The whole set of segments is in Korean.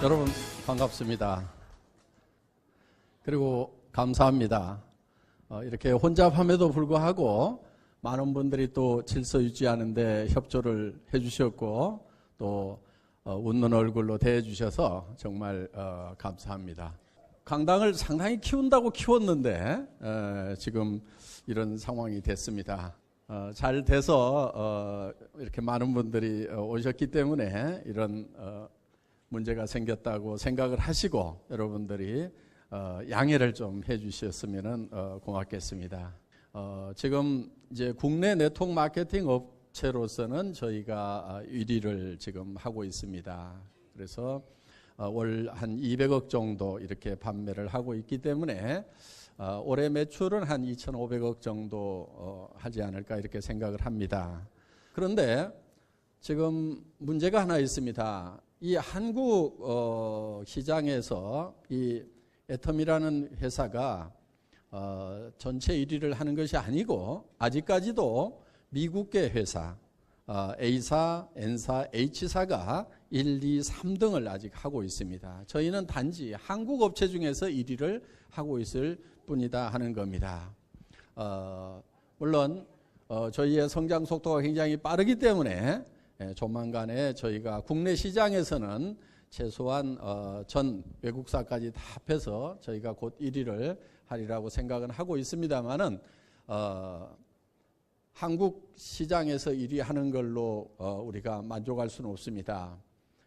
여러분 반갑습니다. 그리고 감사합니다. 이렇게 혼잡함에도 불구하고 많은 분들이 또 질서 유지하는데 협조를 해주셨고 또 웃는 얼굴로 대해주셔서 정말 감사합니다. 강당을 상당히 키운다고 키웠는데 지금 이런 상황이 됐습니다. 잘 돼서 이렇게 많은 분들이 오셨기 때문에 이런 문제가 생겼다고 생각을 하시고 여러분들이 양해를 좀 해주셨으면 고맙겠습니다. 지금 이제 국내 네트워크 마케팅 업체로서는 저희가 1위를 지금 하고 있습니다. 그래서 월 한 200억 정도 이렇게 판매를 하고 있기 때문에 올해 매출은 한 2,500억 정도 하지 않을까 이렇게 생각을 합니다. 그런데 지금 문제가 하나 있습니다. 이 한국 시장에서 이 애텀이라는 회사가 전체 1위를 하는 것이 아니고 아직까지도 미국계 회사 A사, N사, H사가 1, 2, 3등을 아직 하고 있습니다. 저희는 단지 한국 업체 중에서 1위를 하고 있을 뿐이다 하는 겁니다. 물론 저희의 성장 속도가 굉장히 빠르기 때문에 조만간에 저희가 국내 시장에서는 최소한 전 외국사까지 다 합해서 저희가 곧 1위를 하리라고 생각은 하고 있습니다만은 한국 시장에서 1위 하는 걸로 우리가 만족할 수는 없습니다.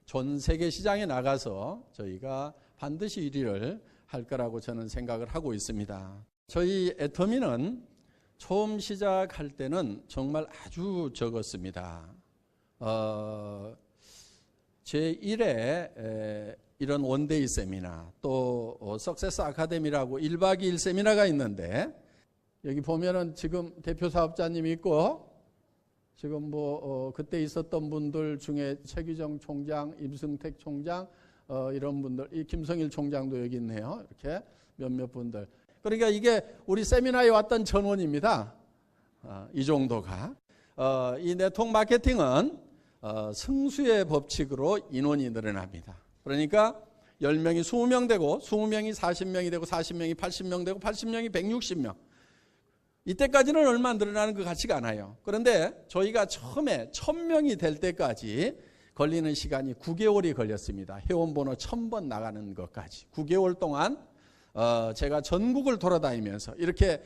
전 세계 시장에 나가서 저희가 반드시 1위를 할 거라고 저는 생각을 하고 있습니다. 저희 애터미는 처음 시작할 때는 정말 아주 적었습니다. 제1회 이런 원데이 세미나 또 석세스 아카데미라고 1박 2일 세미나가 있는데 여기 보면은 지금 대표 사업자님이 있고 지금 그때 있었던 분들 중에 최규정 총장, 임승택 총장 이런 분들, 이 김성일 총장도 여기 있네요. 이렇게 몇몇 분들. 그러니까 이게 우리 세미나에 왔던 전원입니다. 이 정도가. 이 네트워크 마케팅은 승수의 법칙으로 인원이 늘어납니다. 그러니까 10명이 20명 되고 20명이 40명이 되고 40명이 80명 되고 80명이 160명. 이때까지는 얼마 늘어나는 것 같지가 않아요. 그런데 저희가 처음에 1000명이 될 때까지 걸리는 시간이 9개월이 걸렸습니다. 회원번호 1000번 나가는 것까지. 9개월 동안 제가 전국을 돌아다니면서 이렇게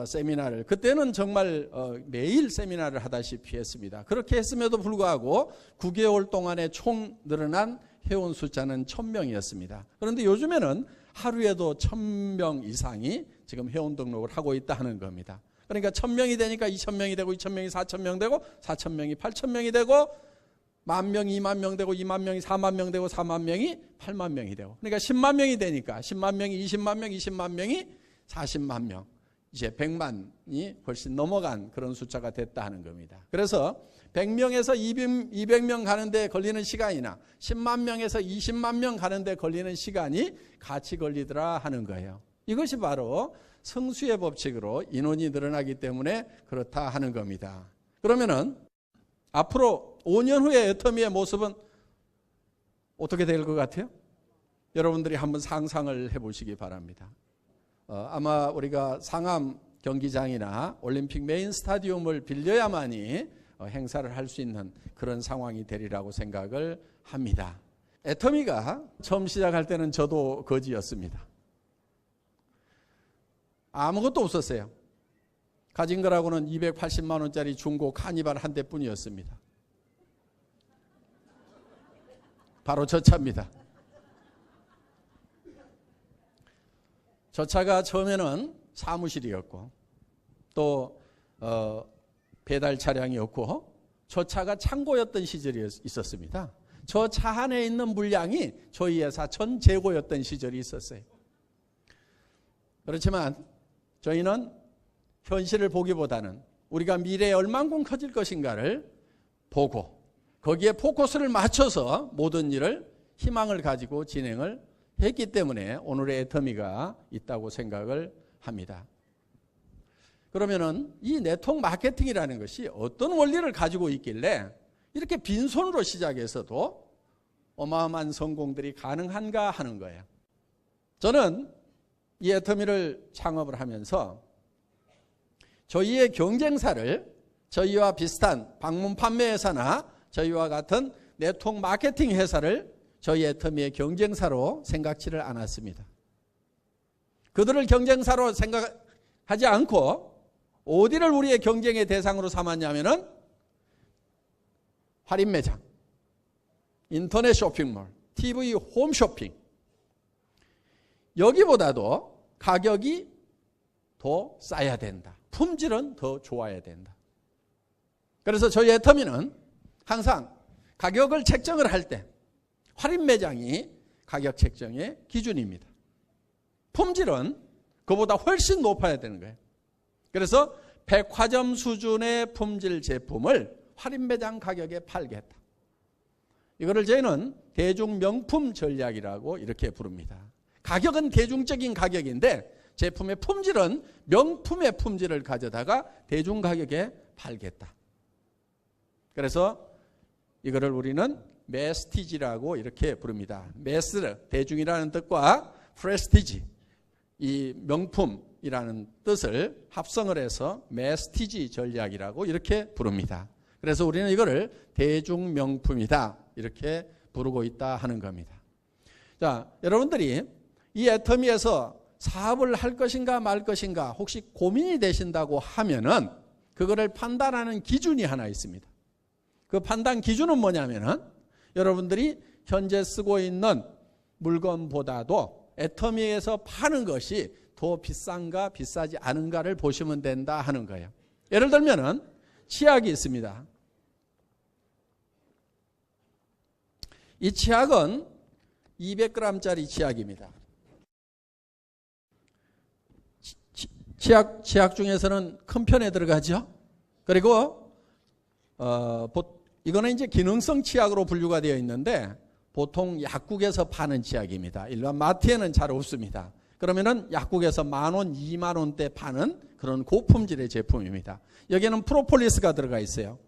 세미나를 그때는 정말 매일 세미나를 하다시피 했습니다. 그렇게 했음에도 불구하고 9개월 동안에 총 늘어난 회원 숫자는 1000명이었습니다. 그런데 요즘에는 하루에도 1000명 이상이 지금 회원 등록을 하고 있다 하는 겁니다. 그러니까 1000명이 되니까 2000명이 되고 2000명이 4000명 되고 4000명이 8000명이 되고 10,000명, 20,000명 되고 20,000명이 40,000명 되고 40,000명이 80,000명이 되고 그러니까 10만 명이 되니까 10만 명이 20만 명, 20만 명이 40만 명 이제 100만이 훨씬 넘어간 그런 숫자가 됐다 하는 겁니다. 그래서 100명에서 200명 가는데 걸리는 시간이나 10만 명에서 20만 명 가는데 걸리는 시간이 같이 걸리더라 하는 거예요. 이것이 바로 승수의 법칙으로 인원이 늘어나기 때문에 그렇다 하는 겁니다. 그러면은 앞으로 5년 후에 애터미의 모습은 어떻게 될 것 같아요? 여러분들이 한번 상상을 해보시기 바랍니다. 아마 우리가 상암 경기장이나 올림픽 메인 스타디움을 빌려야만이 행사를 할 수 있는 그런 상황이 되리라고 생각을 합니다. 애터미가 처음 시작할 때는 저도 거지였습니다. 아무것도 없었어요. 가진 거라고는 280만 원짜리 중고 카니발 한 대뿐이었습니다. 바로 저 차입니다. 저 차가 처음에는 사무실이었고 또 배달 차량이었고 저 차가 창고였던 시절이 있었습니다. 저 차 안에 있는 물량이 저희 회사 전 재고였던 시절이 있었어요. 그렇지만 저희는 현실을 보기보다는 우리가 미래에 얼만큼 커질 것인가를 보고 거기에 포커스를 맞춰서 모든 일을 희망을 가지고 진행을 했기 때문에 오늘의 애터미가 있다고 생각을 합니다. 그러면은 이 네트워크 마케팅이라는 것이 어떤 원리를 가지고 있길래 이렇게 빈손으로 시작해서도 어마어마한 성공들이 가능한가 하는 거예요. 저는 이 애터미를 창업을 하면서 저희의 경쟁사를 저희와 비슷한 방문 판매 회사나 저희와 같은 네트워크 마케팅 회사를 저희 애터미의 경쟁사로 생각지를 않았습니다. 그들을 경쟁사로 생각하지 않고 어디를 우리의 경쟁의 대상으로 삼았냐면은 할인 매장, 인터넷 쇼핑몰, TV 홈쇼핑, 여기보다도 가격이 더 싸야 된다. 품질은 더 좋아야 된다. 그래서 저희 애터미는 항상 가격을 책정을 할 때 할인 매장이 가격 책정의 기준입니다. 품질은 그보다 훨씬 높아야 되는 거예요. 그래서 백화점 수준의 품질 제품을 할인 매장 가격에 팔겠다. 이거를 저희는 대중 명품 전략이라고 이렇게 부릅니다. 가격은 대중적인 가격인데 제품의 품질은 명품의 품질을 가져다가 대중 가격에 팔겠다. 그래서 이거를 우리는 메스티지라고 이렇게 부릅니다. 메스, 대중이라는 뜻과 프레스티지, 이 명품이라는 뜻을 합성을 해서 메스티지 전략이라고 이렇게 부릅니다. 그래서 우리는 이거를 대중명품이다 이렇게 부르고 있다 하는 겁니다. 자, 여러분들이 이 애터미에서 사업을 할 것인가 말 것인가 혹시 고민이 되신다고 하면은 그거를 판단하는 기준이 하나 있습니다. 그 판단 기준은 뭐냐면은 여러분들이 현재 쓰고 있는 물건보다도 애터미에서 파는 것이 더 비싼가 비싸지 않은가를 보시면 된다 하는 거예요. 예를 들면은 치약이 있습니다. 이 치약은 200g짜리 치약입니다. 치약 중에서는 큰 편에 들어가죠. 그리고 이거는 이제 기능성 치약으로 분류가 되어 있는데 보통 약국에서 파는 치약입니다. 일반 마트에는 잘 없습니다. 그러면은 약국에서 10,000원, 20,000원대 파는 그런 고품질의 제품입니다. 여기에는 프로폴리스가 들어가 있어요.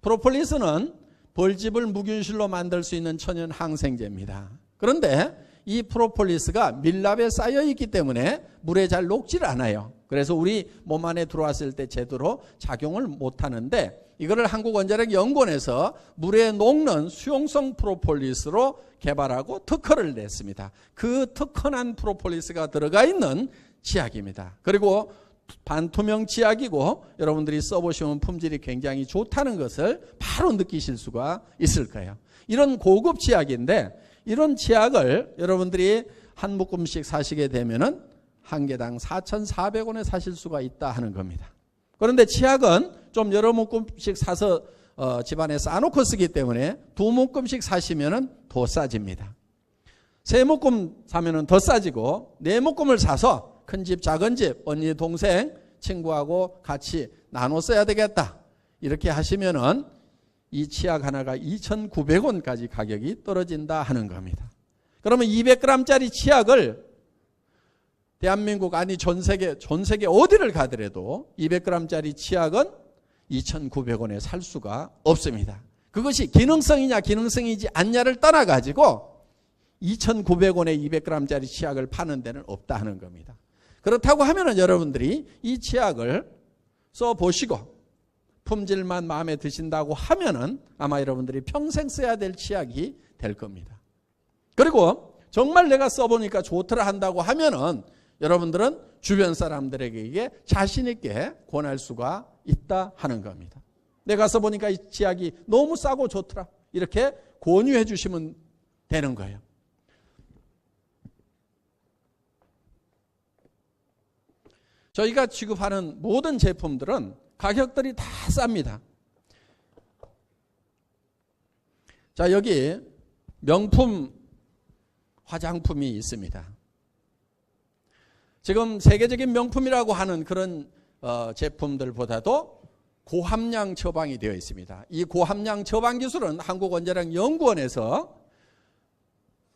프로폴리스는 벌집을 무균실로 만들 수 있는 천연 항생제입니다. 그런데 이 프로폴리스가 밀랍에 쌓여 있기 때문에 물에 잘 녹질 않아요. 그래서 우리 몸 안에 들어왔을 때 제대로 작용을 못 하는데 이거를 한국원자력연구원에서 물에 녹는 수용성 프로폴리스로 개발하고 특허를 냈습니다. 그 특허난 프로폴리스가 들어가 있는 치약입니다. 그리고 반투명 치약이고 여러분들이 써보시면 품질이 굉장히 좋다는 것을 바로 느끼실 수가 있을 거예요. 이런 고급 치약인데 이런 치약을 여러분들이 한 묶음씩 사시게 되면은 한 개당 4,400원에 사실 수가 있다 하는 겁니다. 그런데 치약은 좀 여러 묶음씩 사서 집안에 쌓아놓고 쓰기 때문에 2묶음씩 사시면은 더 싸집니다. 3묶음 사면은 더 싸지고 4묶음을 사서 큰 집, 작은 집, 언니, 동생, 친구하고 같이 나눠 써야 되겠다. 이렇게 하시면은 이 치약 하나가 2,900원까지 가격이 떨어진다 하는 겁니다. 그러면 200g짜리 치약을 대한민국 아니 전 세계 어디를 가더라도 200g짜리 치약은 2,900원에 살 수가 없습니다. 그것이 기능성이냐 기능성이지 않냐를 떠나가지고 2,900원에 200g짜리 치약을 파는 데는 없다 하는 겁니다. 그렇다고 하면은 여러분들이 이 치약을 써보시고 품질만 마음에 드신다고 하면은 아마 여러분들이 평생 써야 될 치약이 될 겁니다. 그리고 정말 내가 써보니까 좋더라 한다고 하면은 여러분들은 주변 사람들에게 자신 있게 권할 수가 있다 하는 겁니다. 내가 써보니까 이 치약이 너무 싸고 좋더라 이렇게 권유해 주시면 되는 거예요. 저희가 취급하는 모든 제품들은 가격들이 다 쌉니다. 자, 여기 명품 화장품이 있습니다. 지금 세계적인 명품이라고 하는 그런 제품들보다도 고함량 처방이 되어 있습니다. 이 고함량 처방 기술은 한국원자력연구원에서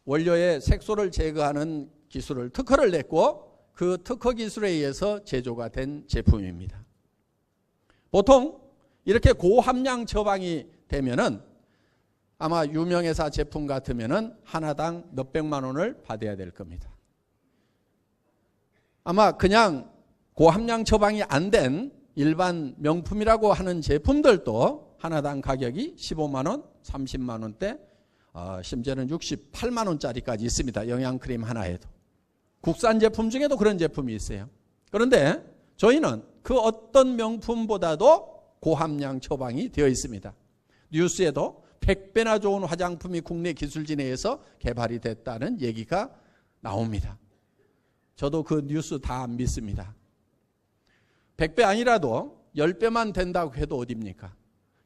원료의 색소를 제거하는 기술을 특허를 냈고 그 특허 기술에 의해서 제조가 된 제품입니다. 보통 이렇게 고함량 처방이 되면은 아마 유명회사 제품 같으면은 하나당 몇백만 원을 받아야 될 겁니다. 아마 그냥 고함량 처방이 안 된 일반 명품이라고 하는 제품들도 하나당 가격이 15만 원, 30만 원대, 심지어는 68만 원짜리까지 있습니다. 영양크림 하나에도. 국산 제품 중에도 그런 제품이 있어요. 그런데 저희는 그 어떤 명품보다도 고함량 처방이 되어 있습니다. 뉴스에도 100배나 좋은 화장품이 국내 기술진에 의해서 개발이 됐다는 얘기가 나옵니다. 저도 그 뉴스 다 안 믿습니다. 100배 아니라도 10배만 된다고 해도 어딥니까?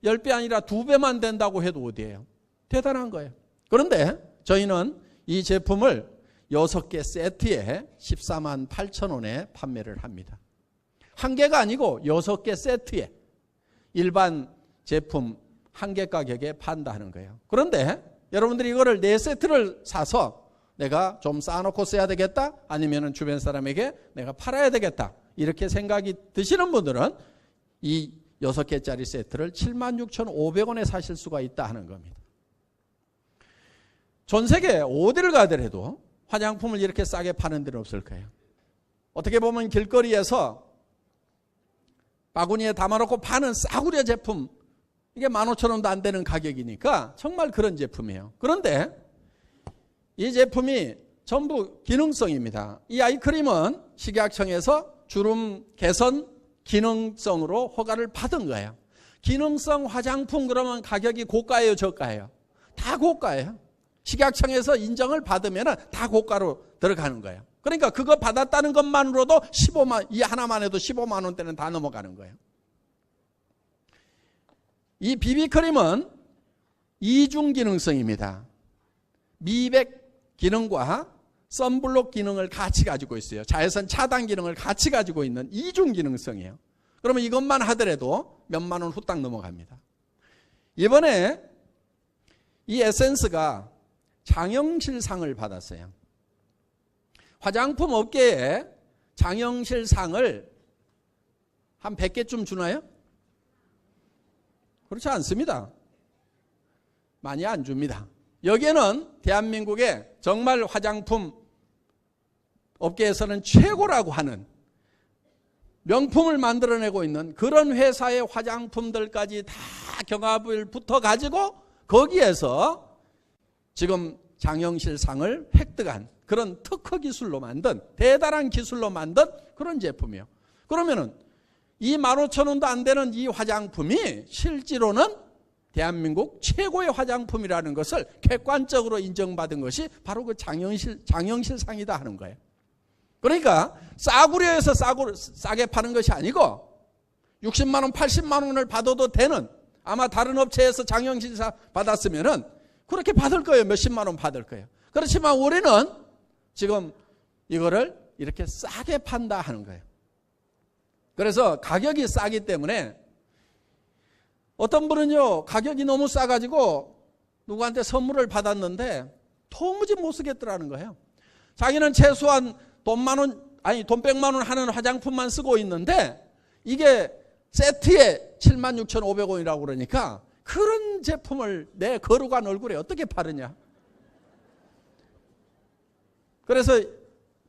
10배 아니라 2배만 된다고 해도 어디예요? 대단한 거예요. 그런데 저희는 이 제품을 6개 세트에 14만 8천 원에 판매를 합니다. 한 개가 아니고 6개 세트에 일반 제품 한 개 가격에 판다 하는 거예요. 그런데 여러분들이 이거를 4세트를 사서 내가 좀 쌓아놓고 써야 되겠다, 아니면 주변 사람에게 내가 팔아야 되겠다, 이렇게 생각이 드시는 분들은 이 6개짜리 세트를 76,500원에 사실 수가 있다 하는 겁니다. 전 세계 어디를 가더라도 화장품을 이렇게 싸게 파는 데는 없을 거예요. 어떻게 보면 길거리에서 바구니에 담아놓고 파는 싸구려 제품, 이게 15,000원도 안 되는 가격이니까 정말 그런 제품이에요. 그런데 이 제품이 전부 기능성입니다. 이 아이크림은 식약청에서 주름 개선 기능성으로 허가를 받은 거예요. 기능성 화장품 그러면 가격이 고가예요, 저가예요? 다 고가예요. 식약청에서 인정을 받으면 다 고가로 들어가는 거예요. 그러니까 그거 받았다는 것만으로도 15만, 이 하나만 해도 15만 원대는 다 넘어가는 거예요. 이 비비크림은 이중 기능성입니다. 미백 기능과 선블록 기능을 같이 가지고 있어요. 자외선 차단 기능을 같이 가지고 있는 이중 기능성이에요. 그러면 이것만 하더라도 몇만 원 후딱 넘어갑니다. 이번에 이 에센스가 장영실상을 받았어요. 화장품 업계에 장영실상을 한 100개쯤 주나요? 그렇지 않습니다. 많이 안 줍니다. 여기에는 대한민국의 정말 화장품 업계에서는 최고라고 하는 명품을 만들어내고 있는 그런 회사의 화장품들까지 다 경합을 붙어가지고 거기에서 지금 장영실상을 획득한 그런 특허 기술로 만든, 대단한 기술로 만든 그런 제품이에요. 그러면은 이 15,000원도 안 되는 이 화장품이 실제로는 대한민국 최고의 화장품이라는 것을 객관적으로 인정받은 것이 바로 그 장영실상이다 하는 거예요. 그러니까 싸구려에서 싸게 파는 것이 아니고 60만 원, 80만 원을 받아도 되는, 아마 다른 업체에서 장영실상 받았으면은 그렇게 받을 거예요. 몇십만 원 받을 거예요. 그렇지만 우리는 지금 이거를 이렇게 싸게 판다 하는 거예요. 그래서 가격이 싸기 때문에 어떤 분은요, 가격이 너무 싸가지고 누구한테 선물을 받았는데 도무지 못 쓰겠더라는 거예요. 자기는 최소한 돈 100만 원 하는 화장품만 쓰고 있는데 이게 세트에 76,500원이라고 그러니까 그런 제품을 내 거룩한 얼굴에 어떻게 바르냐. 그래서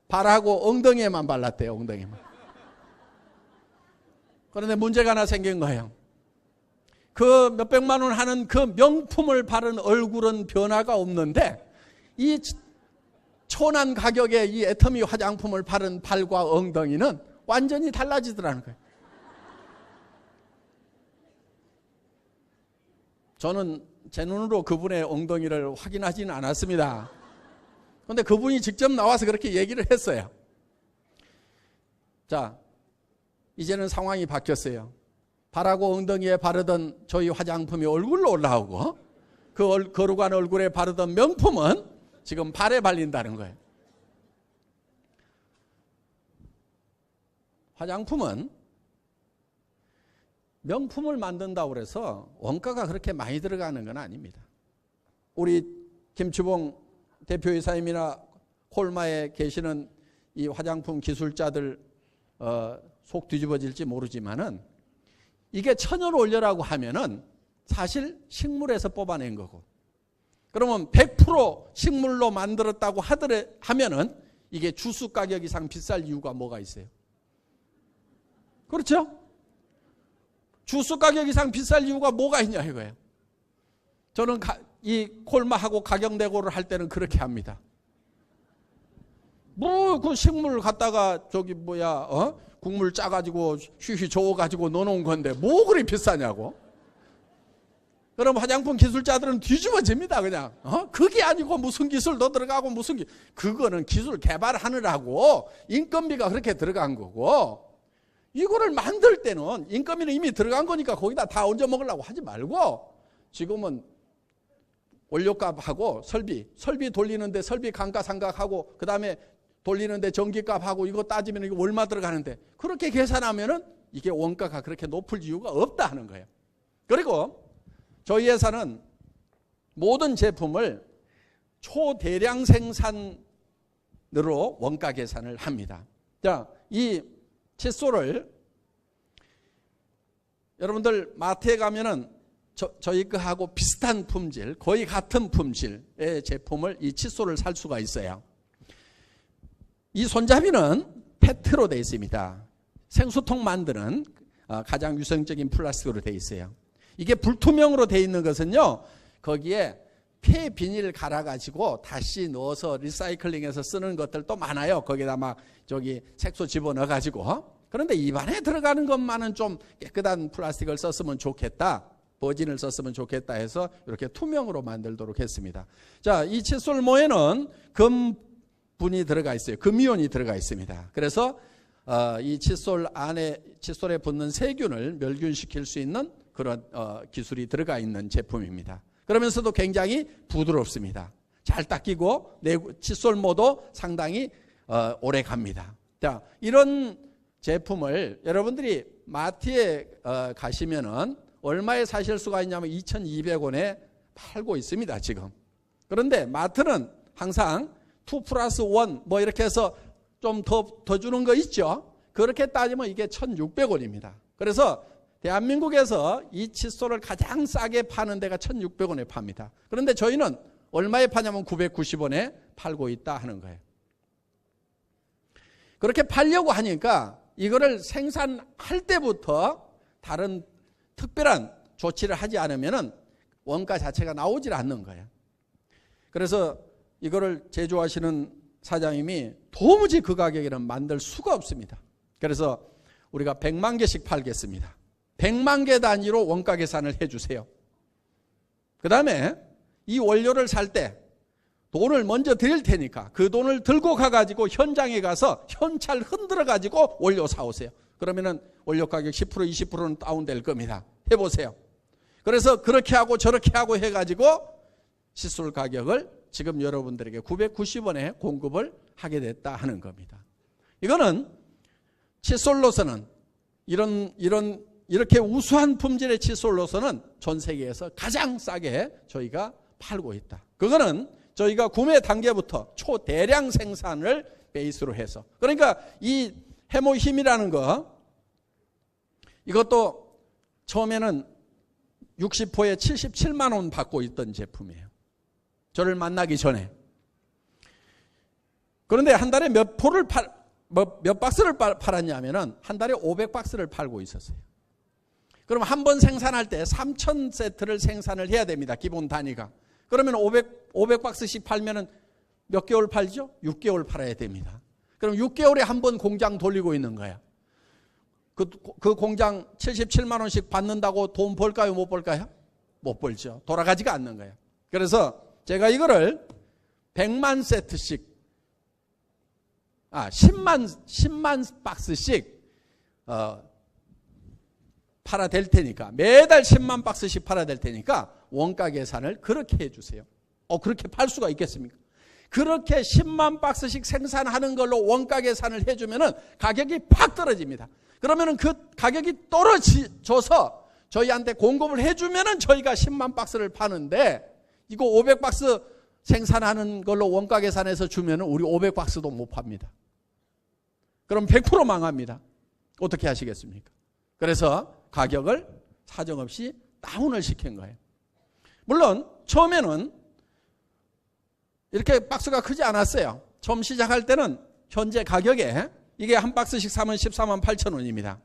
발하고 엉덩이에만 발랐대요, 엉덩이에만. 그런데 문제가 하나 생긴 거예요. 그 몇백만 원 하는 그 명품을 바른 얼굴은 변화가 없는데 이 초난 가격의 이 애터미 화장품을 바른 발과 엉덩이는 완전히 달라지더라는 거예요. 저는 제 눈으로 그분의 엉덩이를 확인하지는 않았습니다. 그런데 그분이 직접 나와서 그렇게 얘기를 했어요. 자, 이제는 상황이 바뀌었어요. 발하고 엉덩이에 바르던 저희 화장품이 얼굴로 올라오고 그 거룩한 얼굴에 바르던 명품은 지금 발에 발린다는 거예요. 화장품은 명품을 만든다고 해서 원가가 그렇게 많이 들어가는 건 아닙니다. 우리 김추봉 대표이사님이나 콜마에 계시는 이 화장품 기술자들 속 뒤집어질지 모르지만은 이게 천연 원료라고 하면은 사실 식물에서 뽑아낸 거고 그러면 100% 식물로 만들었다고 하면은 이게 주스 가격 이상 비쌀 이유가 뭐가 있어요? 그렇죠? 주스 가격 이상 비쌀 이유가 뭐가 있냐 이거예요. 저는 이 콜마하고 가격 내고를 할 때는 그렇게 합니다. 뭐 그 식물 갖다가 국물 짜가지고 휘휘 저어가지고 넣어놓은 건데 뭐 그리 비싸냐고. 그럼 화장품 기술자들은 뒤집어집니다 그냥. 그게 아니고 무슨 기술도 들어가고 그거는 기술 개발하느라고 인건비가 그렇게 들어간 거고, 이거를 만들 때는 인건비는 이미 들어간 거니까 거기다 다 얹어 먹으려고 하지 말고, 지금은 원료값하고 설비 돌리는데 설비 감가상각하고 그 다음에 돌리는데 전기값하고 이거 따지면 이거 얼마 들어가는데, 그렇게 계산하면은 이게 원가가 그렇게 높을 이유가 없다 하는 거예요. 그리고 저희 회사는 모든 제품을 초대량 생산으로 원가 계산을 합니다. 자, 이 칫솔을 여러분들 마트에 가면은 저희 거하고 비슷한 품질, 거의 같은 품질의 제품을, 이 칫솔을 살 수가 있어요. 이 손잡이는 페트로 되어 있습니다. 생수통 만드는 가장 위생적인 플라스틱으로 되어 있어요. 이게 불투명으로 되어 있는 것은요, 거기에 폐 비닐 갈아가지고 다시 넣어서 리사이클링해서 쓰는 것들도 많아요. 거기다 막 색소 집어넣어가지고. 그런데 입안에 들어가는 것만은 좀 깨끗한 플라스틱을 썼으면 좋겠다, 버진을 썼으면 좋겠다 해서 이렇게 투명으로 만들도록 했습니다. 자, 이 칫솔 모에는 금분이 들어가 있어요. 금이온이 들어가 있습니다. 그래서 이 칫솔에 붙는 세균을 멸균시킬 수 있는 그런 기술이 들어가 있는 제품입니다. 그러면서도 굉장히 부드럽습니다. 잘 닦이고 칫솔모도 상당히 오래 갑니다. 자, 이런 제품을 여러분들이 마트에 가시면은 얼마에 사실 수가 있냐면 2,200원에 팔고 있습니다 지금. 그런데 마트는 항상 2+1 뭐 이렇게 해서 좀 더 주는 거 있죠. 그렇게 따지면 이게 1,600원입니다. 그래서 대한민국에서 이 칫솔을 가장 싸게 파는 데가 1,600원에 팝니다. 그런데 저희는 얼마에 파냐면 990원에 팔고 있다 하는 거예요. 그렇게 팔려고 하니까 이거를 생산할 때부터 다른 특별한 조치를 하지 않으면 원가 자체가 나오질 않는 거예요. 그래서 이거를 제조하시는 사장님이 도무지 그 가격에는 만들 수가 없습니다. 그래서 우리가 100만 개씩 팔겠습니다. 100만 개 단위로 원가 계산을 해주세요. 그 다음에 이 원료를 살 때 돈을 먼저 드릴 테니까 그 돈을 들고 가가지고 현장에 가서 현찰 흔들어 가지고 원료 사오세요. 그러면은 원료 가격 10% 20%는 다운될 겁니다. 해보세요. 그래서 그렇게 하고 저렇게 하고 해가지고 칫솔 가격을 지금 여러분들에게 990원에 공급을 하게 됐다 하는 겁니다. 이거는 칫솔로서는 이렇게 우수한 품질의 칫솔로서는 전 세계에서 가장 싸게 저희가 팔고 있다. 그거는 저희가 구매 단계부터 초대량 생산을 베이스로 해서, 그러니까 이 해모힘이라는 거, 이것도 처음에는 60호에 77만 원 받고 있던 제품이에요. 저를 만나기 전에. 그런데 한 달에 몇 박스를 팔았냐면은 한 달에 500박스를 팔고 있었어요. 그럼 한 번 생산할 때 3,000세트를 생산을 해야 됩니다. 기본 단위가. 그러면 500박스씩 팔면은 몇 개월 팔죠? 6개월 팔아야 됩니다. 그럼 6개월에 한 번 공장 돌리고 있는 거야. 그 공장 77만 원씩 받는다고 돈 벌까요? 못 벌까요? 못 벌죠. 돌아가지가 않는 거예요. 그래서 제가 이거를 100만 세트씩 10만 박스씩 팔아 될 테니까, 매달 10만 박스씩 팔아 될 테니까 원가 계산을 그렇게 해주세요. 그렇게 팔 수가 있겠습니까? 그렇게 10만 박스씩 생산하는 걸로 원가 계산을 해주면은 가격이 팍 떨어집니다. 그러면은 그 가격이 떨어져서 저희한테 공급을 해주면은 저희가 10만 박스를 파는데, 이거 500박스 생산하는 걸로 원가 계산해서 주면은 우리 500박스도 못 팝니다. 그럼 100% 망합니다. 어떻게 하시겠습니까? 그래서 가격을 사정없이 다운을 시킨 거예요. 물론 처음에는 이렇게 박스가 크지 않았어요. 처음 시작할 때는 현재 가격에 이게 한 박스씩 사면 14만 8천 원입니다.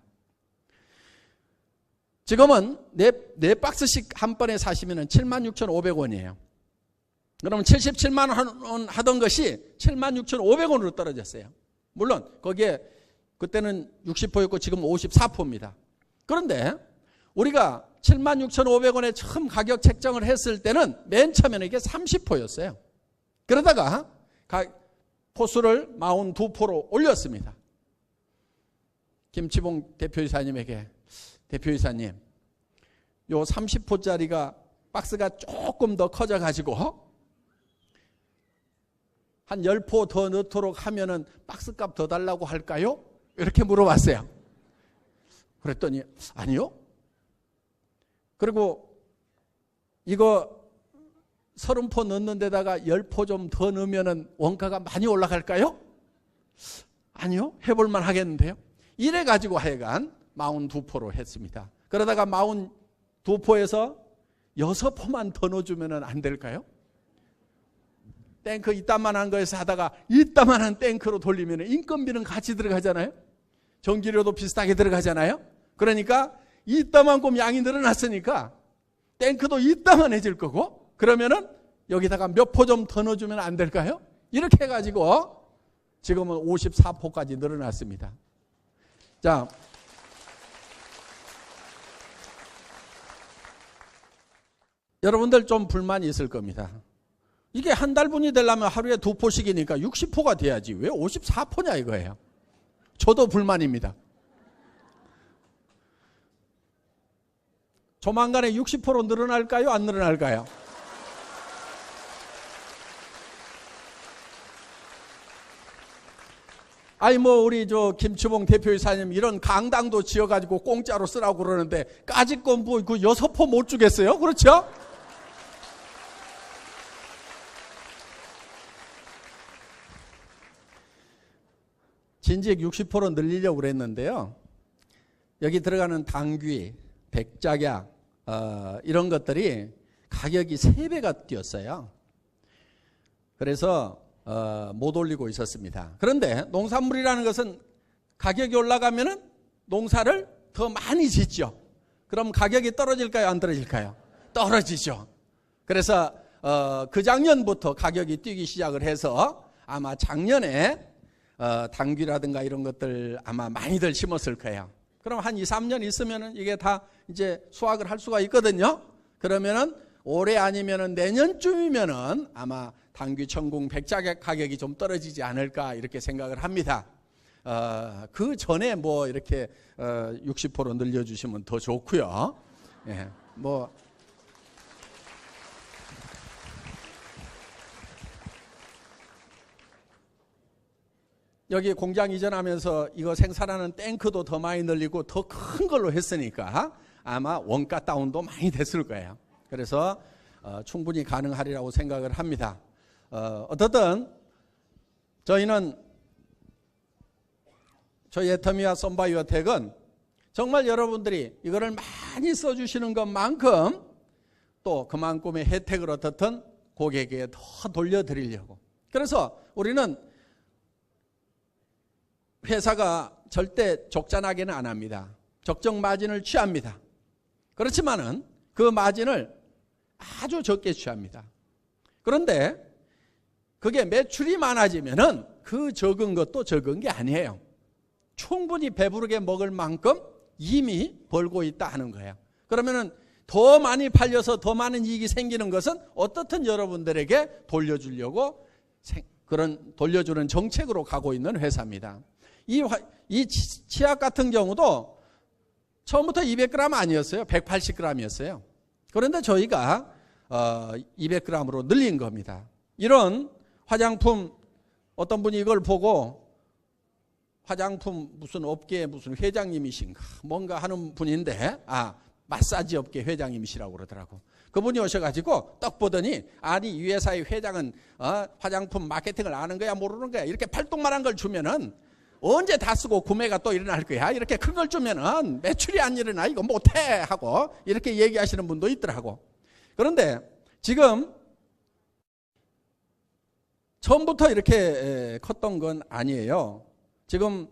지금은 네 박스씩 한 번에 사시면 76,500원이에요. 그러면 77만 원 하던 것이 76,500원으로 떨어졌어요. 물론 거기에 그때는 60%였고 지금 54%입니다. 그런데 우리가 76,500원에 처음 가격 책정을 했을 때는 맨 처음에는 이게 30%였어요. 그러다가 포수를 42%로 올렸습니다. 김치봉 대표이사님에게, 대표이사님, 요 30%짜리가 박스가 조금 더 커져가지고 한 10포 더 넣도록 하면은 박스값 더 달라고 할까요? 이렇게 물어봤어요. 그랬더니 아니요. 그리고 이거 30포 넣는 데다가 10포 좀 더 넣으면은 원가가 많이 올라갈까요? 아니요. 해볼만 하겠는데요. 이래가지고 하여간 42포로 했습니다. 그러다가 42포에서 6포만 더 넣어주면 안 될까요? 탱크 이따만한 거에서 하다가 이따만한 탱크로 돌리면 인건비는 같이 들어가잖아요. 전기료도 비슷하게 들어가잖아요. 그러니까 이따만큼 양이 늘어났으니까 탱크도 이따만해질 거고, 그러면은 여기다가 몇 포 좀 더 넣어주면 안 될까요? 이렇게 해가지고 지금은 54포까지 늘어났습니다. 자, 여러분들 좀 불만이 있을 겁니다. 이게 한 달분이 되려면 하루에 2포씩이니까 60포가 돼야지 왜 54포냐 이거예요. 저도 불만입니다. 조만간에 60%로 늘어날까요? 안 늘어날까요? 아니 우리 김치봉 대표이사님 이런 강당도 지어가지고 공짜로 쓰라고 그러는데 까짓 건 그 6포 못 주겠어요? 그렇죠? 진즉 60% 늘리려고 그랬는데요. 여기 들어가는 당귀, 백작약 이런 것들이 가격이 3배가 뛰었어요. 그래서 못 올리고 있었습니다. 그런데 농산물이라는 것은 가격이 올라가면은 농사를 더 많이 짓죠. 그럼 가격이 떨어질까요? 안 떨어질까요? 떨어지죠. 그래서 그 작년부터 가격이 뛰기 시작을 해서 아마 작년에 당귀라든가 이런 것들 아마 많이들 심었을 거예요. 그럼 한 2, 3년 있으면은 이게 다 이제 수확을 할 수가 있거든요. 그러면은 올해 아니면은 내년쯤이면은 아마 당귀, 청궁, 백작약 가격이 좀 떨어지지 않을까 이렇게 생각을 합니다. 그 전에 이렇게 60% 늘려주시면 더 좋고요. 예, 여기 공장 이전하면서 이거 생산하는 탱크도 더 많이 늘리고 더 큰 걸로 했으니까 아마 원가 다운도 많이 됐을 거예요. 그래서 충분히 가능하리라고 생각을 합니다. 어떻든 저희는 저희 애터미와 썬바이오텍은 정말 여러분들이 이거를 많이 써주시는 것만큼 또 그만큼의 혜택을 어떻든 고객에게 더 돌려드리려고. 그래서 우리는 회사가 절대 적잖하게는 안 합니다. 적정 마진을 취합니다. 그렇지만은 그 마진을 아주 적게 취합니다. 그런데 그게 매출이 많아지면은 그 적은 것도 적은 게 아니에요. 충분히 배부르게 먹을 만큼 이미 벌고 있다 하는 거예요. 그러면은 더 많이 팔려서 더 많은 이익이 생기는 것은 어떻든 여러분들에게 돌려주려고 그런 돌려주는 정책으로 가고 있는 회사입니다. 이 치약 같은 경우도 처음부터 200g 아니었어요. 180g이었어요. 그런데 저희가 200g으로 늘린 겁니다. 이런 화장품, 어떤 분이 이걸 보고 화장품 무슨 업계의 무슨 회장님이신가 뭔가 하는 분인데 마사지 업계 회장님이시라고 그러더라고. 그분이 오셔가지고 떡 보더니 아니 이 회사의 회장은 화장품 마케팅을 아는 거야 모르는 거야 이렇게 팔뚝만한 걸 주면은 언제 다 쓰고 구매가 또 일어날 거야 이렇게 큰 걸 주면은 매출이 안 일어나 이거 못해 하고 이렇게 얘기하시는 분도 있더라고. 그런데 지금 처음부터 이렇게 컸던 건 아니에요. 지금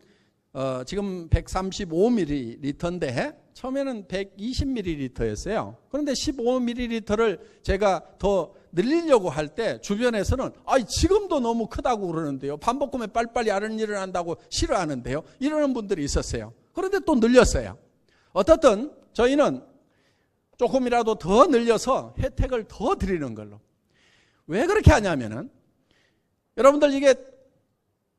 135ml인데 처음에는 120ml였어요. 그런데 15ml를 제가 더 늘리려고 할 때 주변에서는 지금도 너무 크다고 그러는데요. 반복금에 빨리빨리 다른 일을 한다고 싫어하는데요. 이러는 분들이 있었어요. 그런데 또 늘렸어요. 어떻든 저희는 조금이라도 더 늘려서 혜택을 더 드리는 걸로. 왜 그렇게 하냐면은 여러분들 이게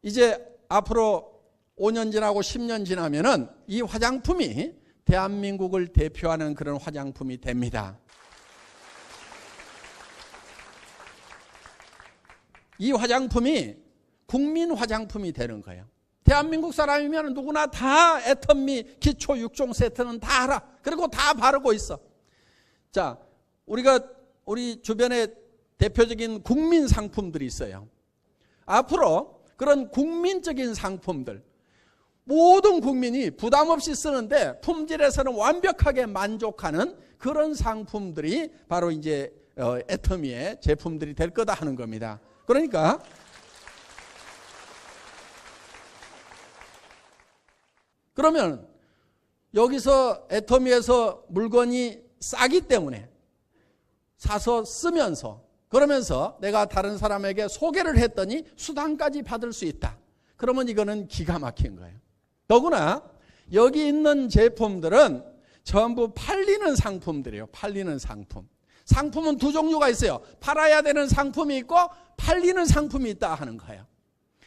이제 앞으로 5년 지나고 10년 지나면은 이 화장품이 대한민국을 대표하는 그런 화장품이 됩니다. 이 화장품이 국민 화장품이 되는 거예요. 대한민국 사람이면 누구나 다 애터미 기초 6종 세트는 다 알아. 그리고 다 바르고 있어. 자, 우리 주변에 대표적인 국민 상품들이 있어요. 앞으로 그런 국민적인 상품들, 모든 국민이 부담 없이 쓰는데 품질에서는 완벽하게 만족하는 그런 상품들이 바로 이제 애터미의 제품들이 될 거다 하는 겁니다. 그러니까 그러면 여기서 애터미에서 물건이 싸기 때문에 사서 쓰면서 그러면서 내가 다른 사람에게 소개를 했더니 수당까지 받을 수 있다. 그러면 이거는 기가 막힌 거예요. 더구나 여기 있는 제품들은 전부 팔리는 상품들이에요. 팔리는 상품. 상품은 두 종류가 있어요. 팔아야 되는 상품이 있고 팔리는 상품이 있다 하는 거예요.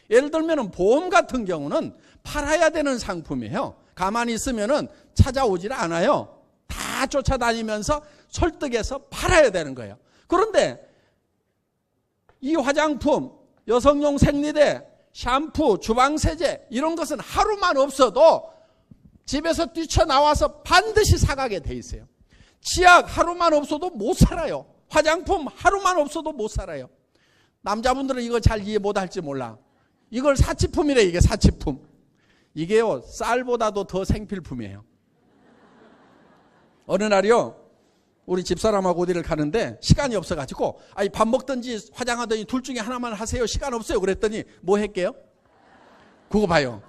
예를 들면 보험 같은 경우는 팔아야 되는 상품이에요. 가만히 있으면 찾아오질 않아요. 다 쫓아다니면서 설득해서 팔아야 되는 거예요. 그런데 이 화장품, 여성용 생리대, 샴푸, 주방세제 이런 것은 하루만 없어도 집에서 뛰쳐나와서 반드시 사가게 돼 있어요. 치약 하루만 없어도 못 살아요. 화장품 하루만 없어도 못 살아요. 남자분들은 이거 잘 이해 못할지 몰라. 이걸 사치품이래. 이게 사치품. 이게요 쌀보다도 더 생필품이에요. 어느 날이요 우리 집사람하고 어디를 가는데 시간이 없어가지고 밥 먹든지 화장하든지 둘 중에 하나만 하세요. 시간 없어요. 그랬더니 뭐 할게요? 그거 봐요.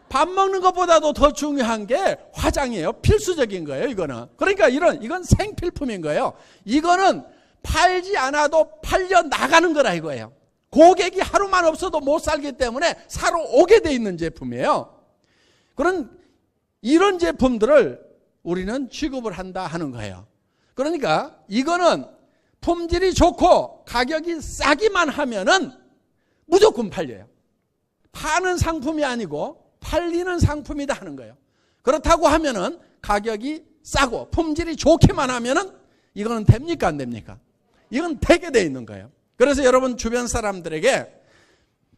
밥 먹는 것보다도 더 중요한 게 화장이에요. 필수적인 거예요. 이거는. 그러니까 이건 생필품인 거예요. 이거는 팔지 않아도 팔려 나가는 거라 이거예요. 고객이 하루만 없어도 못 살기 때문에 사러 오게 돼 있는 제품이에요. 이런 제품들을 우리는 취급을 한다 하는 거예요. 그러니까 이거는 품질이 좋고 가격이 싸기만 하면은 무조건 팔려요. 파는 상품이 아니고 팔리는 상품이다 하는 거예요. 그렇다고 하면은 가격이 싸고 품질이 좋기만 하면은 이거는 됩니까 안 됩니까? 이건 되게 돼 있는 거예요. 그래서 여러분 주변 사람들에게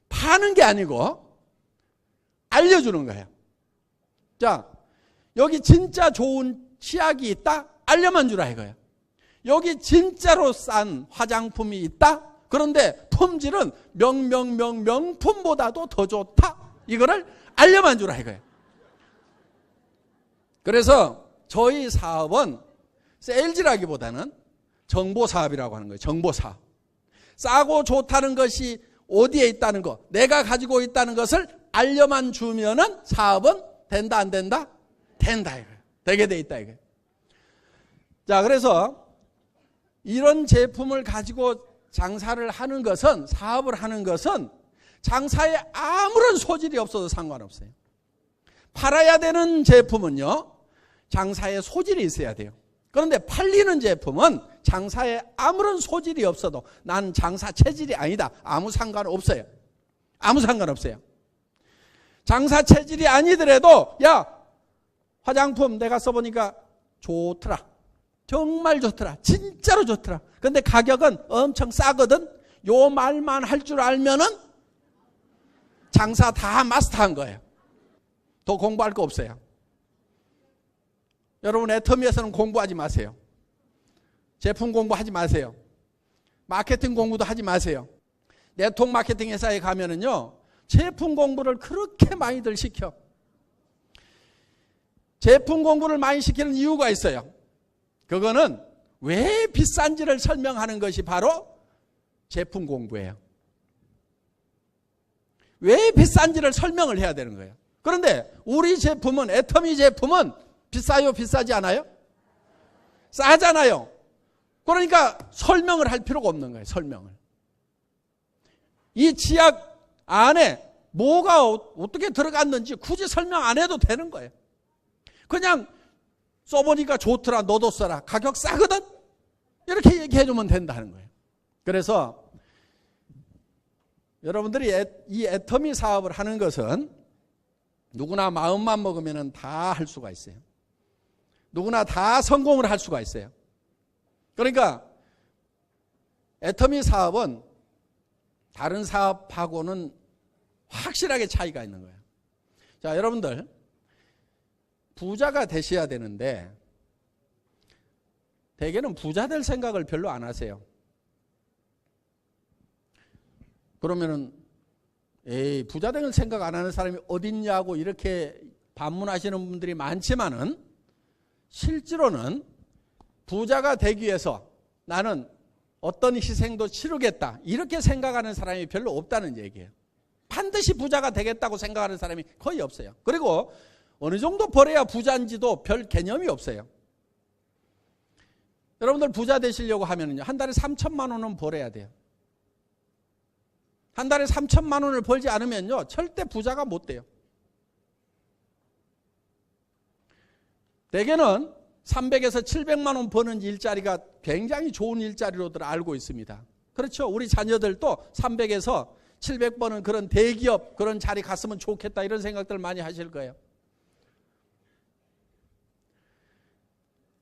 파는 게 아니고 알려주는 거예요. 자, 여기 진짜 좋은 치약이 있다? 알려만 주라 이거예요. 여기 진짜로 싼 화장품이 있다? 그런데 품질은 명품보다도 더 좋다? 이거를 알려만 주라 이거예요. 그래서 저희 사업은 세일즈라기보다는 정보사업이라고 하는 거예요. 정보사업. 싸고 좋다는 것이 어디에 있다는 거, 내가 가지고 있다는 것을 알려만 주면은 사업은 된다 안 된다? 된다 이거예요. 되게 돼 있다 이거예요. 자, 그래서 이런 제품을 가지고 장사를 하는 것은, 사업을 하는 것은 장사에 아무런 소질이 없어도 상관없어요. 팔아야 되는 제품은요, 장사에 소질이 있어야 돼요. 그런데 팔리는 제품은 장사에 아무런 소질이 없어도 난 장사 체질이 아니다. 아무 상관없어요. 아무 상관없어요. 장사 체질이 아니더라도 야, 화장품 내가 써보니까 좋더라. 정말 좋더라. 진짜로 좋더라. 근데 가격은 엄청 싸거든. 요 말만 할 줄 알면은 장사 다 마스터한 거예요. 더 공부할 거 없어요. 여러분 애터미에서는 공부하지 마세요. 제품 공부하지 마세요. 마케팅 공부도 하지 마세요. 네트워크 마케팅 회사에 가면은요, 제품 공부를 그렇게 많이들 시켜. 제품 공부를 많이 시키는 이유가 있어요. 그거는 왜 비싼지를 설명하는 것이 바로 제품 공부예요. 왜 비싼지를 설명을 해야 되는 거예요. 그런데 우리 제품은, 애터미 제품은 비싸요? 비싸지 않아요? 싸잖아요. 그러니까 설명을 할 필요가 없는 거예요. 설명을. 이 치약 안에 뭐가 어떻게 들어갔는지 굳이 설명 안 해도 되는 거예요. 그냥 써보니까 좋더라, 너도 써라, 가격 싸거든, 이렇게 얘기해 주면 된다는 거예요. 그래서 여러분들이 이 애터미 사업을 하는 것은 누구나 마음만 먹으면 다 할 수가 있어요. 누구나 다 성공을 할 수가 있어요. 그러니까 애터미 사업은 다른 사업하고는 확실하게 차이가 있는 거예요. 자, 여러분들 부자가 되셔야 되는데 대개는 부자 될 생각을 별로 안 하세요. 그러면은 에이, 부자 될 생각 안 하는 사람이 어딨냐고 이렇게 반문하시는 분들이 많지만은 실제로는 부자가 되기 위해서 나는 어떤 희생도 치르겠다 이렇게 생각하는 사람이 별로 없다는 얘기예요. 반드시 부자가 되겠다고 생각하는 사람이 거의 없어요. 그리고 어느 정도 벌어야 부자인지도 별 개념이 없어요. 여러분들 부자 되시려고 하면요, 한 달에 3천만 원은 벌어야 돼요. 한 달에 3천만 원을 벌지 않으면요, 절대 부자가 못 돼요. 대개는 300에서 700만 원 버는 일자리가 굉장히 좋은 일자리로들 알고 있습니다. 그렇죠? 우리 자녀들도 300에서 700 버는 그런 대기업 그런 자리 갔으면 좋겠다 이런 생각들 많이 하실 거예요.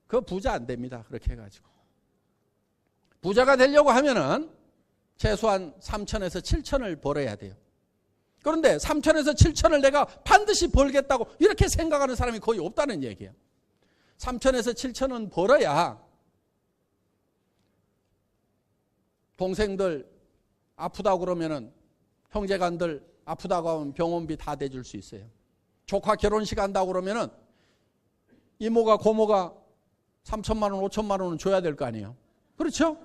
그거 부자 안 됩니다. 그렇게 해가지고. 부자가 되려고 하면은 최소한 3천에서 7천을 벌어야 돼요. 그런데 3천에서 7천을 내가 반드시 벌겠다고 이렇게 생각하는 사람이 거의 없다는 얘기예요. 3천에서 7천은 벌어야 동생들 아프다고 그러면은 형제간들 아프다고 하면 병원비 다 대줄 수 있어요. 조카 결혼식 한다고 그러면은 이모가 고모가 3천만 원, 5천만 원은 줘야 될 거 아니에요. 그렇죠?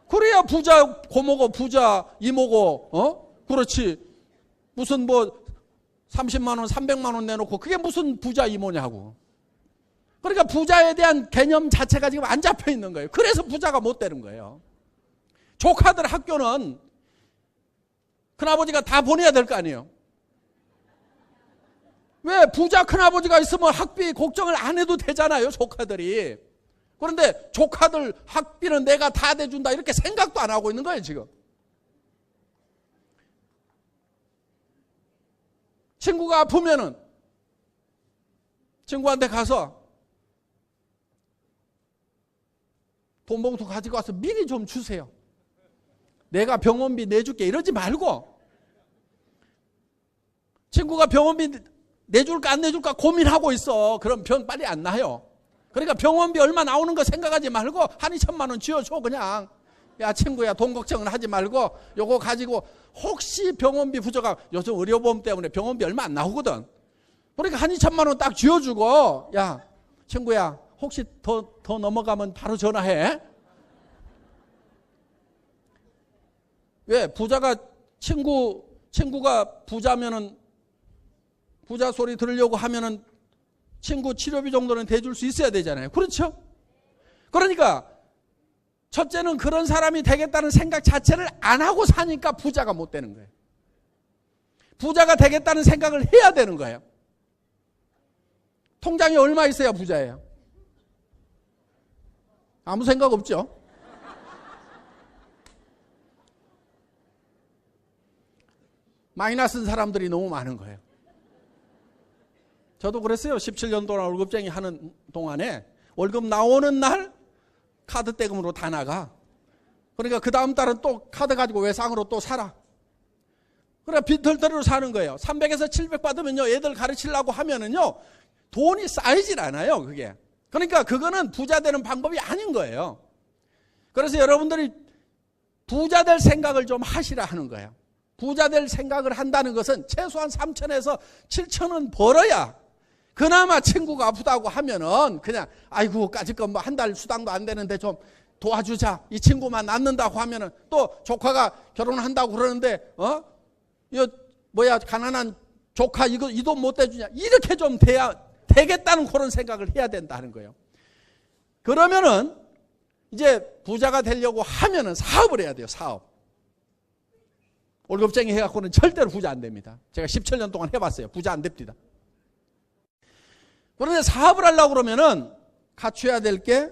그래야 부자 고모고 부자 이모고, 그렇지. 무슨 뭐 30만 원, 300만 원 내놓고 그게 무슨 부자 이모냐고. 그러니까 부자에 대한 개념 자체가 지금 안 잡혀 있는 거예요. 그래서 부자가 못 되는 거예요. 조카들 학교는 큰아버지가 다 보내야 될 거 아니에요. 왜? 부자 큰아버지가 있으면 학비 걱정을 안 해도 되잖아요, 조카들이. 그런데 조카들 학비는 내가 다 대준다 이렇게 생각도 안 하고 있는 거예요, 지금. 친구가 아프면은 친구한테 가서 돈 봉투 가지고 와서 미리 좀 주세요. 내가 병원비 내줄게 이러지 말고, 친구가 병원비 내줄까 안 내줄까 고민하고 있어. 그럼 병 빨리 안 나요. 그러니까 병원비 얼마 나오는 거 생각하지 말고 한 2천만 원 쥐어줘. 그냥 야 친구야, 돈 걱정은 하지 말고 요거 가지고 혹시 병원비 부족하면 요즘 의료보험 때문에 병원비 얼마 안 나오거든. 그러니까 한 2천만 원 딱 쥐어주고, 야 친구야 혹시 더 넘어가면 바로 전화해. 왜? 부자가 친구가 부자면은, 부자 소리 들으려고 하면은 친구 치료비 정도는 대줄 수 있어야 되잖아요. 그렇죠? 그러니까 첫째는 그런 사람이 되겠다는 생각 자체를 안 하고 사니까 부자가 못 되는 거예요. 부자가 되겠다는 생각을 해야 되는 거예요. 통장에 얼마 있어야 부자예요? 아무 생각 없죠? 마이너스인 사람들이 너무 많은 거예요. 저도 그랬어요. 17년 동안 월급쟁이 하는 동안에 월급 나오는 날 카드 떼금으로 다 나가. 그러니까 그 다음 달은 또 카드 가지고 외상으로 또 살아. 그래 빈털터리로 사는 거예요. 300에서 700 받으면요, 애들 가르치려고 하면은요 돈이 쌓이질 않아요. 그게. 그러니까 그거는 부자 되는 방법이 아닌 거예요. 그래서 여러분들이 부자 될 생각을 좀 하시라 하는 거예요. 부자 될 생각을 한다는 것은 최소한 3천에서 7천은 벌어야, 그나마 친구가 아프다고 하면은 그냥 아이고 까짓 건 뭐 한 달 수당도 안 되는데 좀 도와주자. 이 친구만 낳는다고 하면은 또 조카가 결혼한다고 그러는데 이거 뭐야 가난한 조카 이거 이 돈 못 대주냐. 이렇게 좀 돼야 되겠다는 그런 생각을 해야 된다는 거예요. 그러면은 이제 부자가 되려고 하면은 사업을 해야 돼요. 사업. 월급쟁이 해갖고는 절대로 부자 안 됩니다. 제가 17년 동안 해봤어요. 부자 안 됩니다. 그런데 사업을 하려고 그러면은 갖춰야 될 게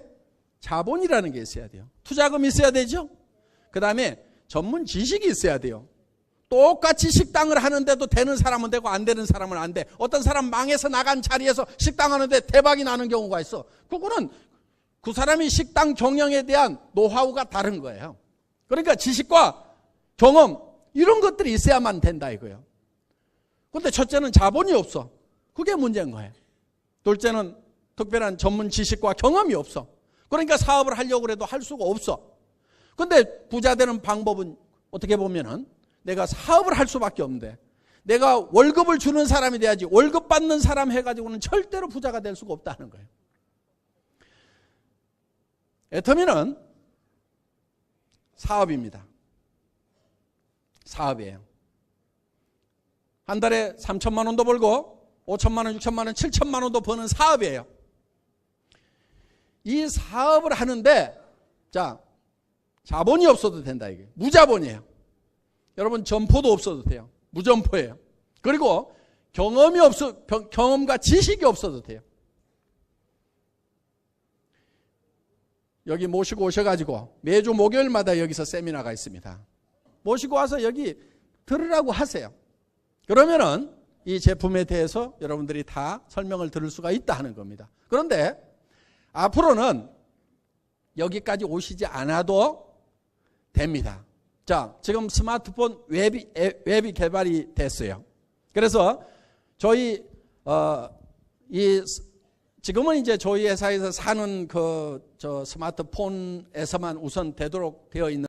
자본이라는 게 있어야 돼요. 투자금이 있어야 되죠. 그 다음에 전문 지식이 있어야 돼요. 똑같이 식당을 하는데도 되는 사람은 되고 안 되는 사람은 안 돼. 어떤 사람 망해서 나간 자리에서 식당 하는데 대박이 나는 경우가 있어. 그거는 그 사람이 식당 경영에 대한 노하우가 다른 거예요. 그러니까 지식과 경험 이런 것들이 있어야만 된다 이거예요. 그런데 첫째는 자본이 없어. 그게 문제인 거예요. 둘째는 특별한 전문 지식과 경험이 없어. 그러니까 사업을 하려고 해도 할 수가 없어. 그런데 부자 되는 방법은 어떻게 보면은 내가 사업을 할 수밖에 없는데 내가 월급을 주는 사람이 돼야지 월급 받는 사람 해가지고는 절대로 부자가 될 수가 없다는 거예요. 애터미는 사업입니다. 사업이에요. 한 달에 3천만 원도 벌고 5천만 원, 6천만 원, 7천만 원도 버는 사업이에요. 이 사업을 하는데 자 자본이 없어도 된다 이게 무자본이에요. 여러분 점포도 없어도 돼요. 무점포예요. 그리고 경험과 지식이 없어도 돼요. 여기 모시고 오셔가지고 매주 목요일마다 여기서 세미나가 있습니다. 모시고 와서 여기 들으라고 하세요. 그러면은 이 제품에 대해서 여러분들이 다 설명을 들을 수가 있다 하는 겁니다. 그런데 앞으로는 여기까지 오시지 않아도 됩니다. 자, 지금 스마트폰 웹이 개발이 됐어요. 그래서 저희 지금은 이제 저희 회사에서 사는 스마트폰에서만 우선 되도록 되어 있는